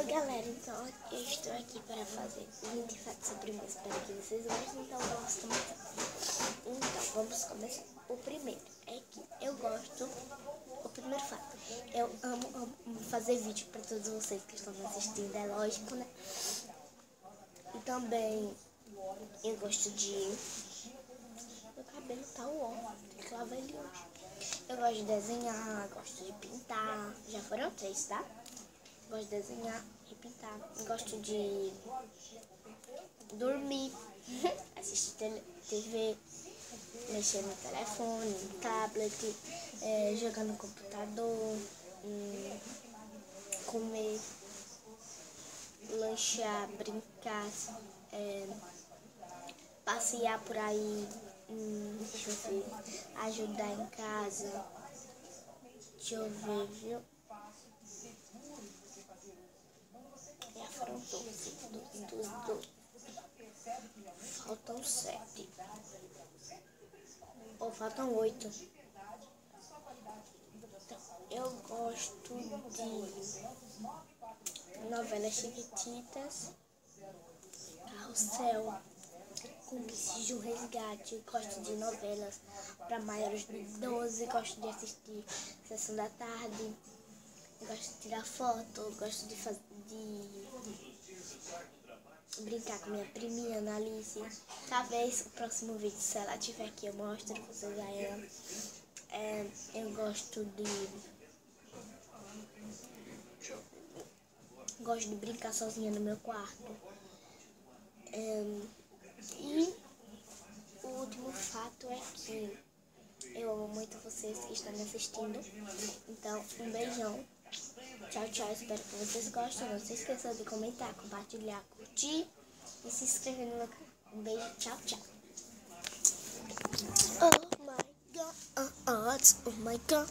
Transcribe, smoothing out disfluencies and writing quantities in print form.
Galera, então eu estou aqui para fazer 20 fatos sobre mim. Espero que vocês gostem, então vamos começar. Então, vamos começar. O primeiro é que eu gosto. O primeiro fato, eu amo fazer vídeo para todos vocês que estão me assistindo, é lógico, né? E também eu gosto de... Meu cabelo tá ó, tem que lavar ele hoje. Eu gosto de desenhar, gosto de pintar. Já foram 3, tá? Gosto de desenhar e pintar. Gosto de dormir, assistir TV, mexer no telefone, no tablet, jogar no computador, comer, lanchar, brincar, passear por aí, deixa eu ver, ajudar em casa. Deixa eu ver, viu? Já foram 12. Faltam 7. Ou faltam 8. Então, eu gosto de novelas chiquititas, Carrossel, Cúmplices de um Resgate. Gosto de novelas para maiores de 12. Gosto de assistir Sessão da Tarde. Gosto de tirar foto. Gosto de brincar com minha priminha, Ana Alice. Talvez o próximo vídeo, se ela estiver aqui, eu mostro pra vocês a ela. Eu gosto de brincar sozinha no meu quarto. E o último fato é que eu amo muito vocês que estão me assistindo. Então, um beijão. Tchau, tchau. Espero que vocês gostem. Não se esqueçam de comentar, compartilhar, curtir e se inscrever no meu canal. Um beijo. Tchau, tchau. Oh my God. Oh my God.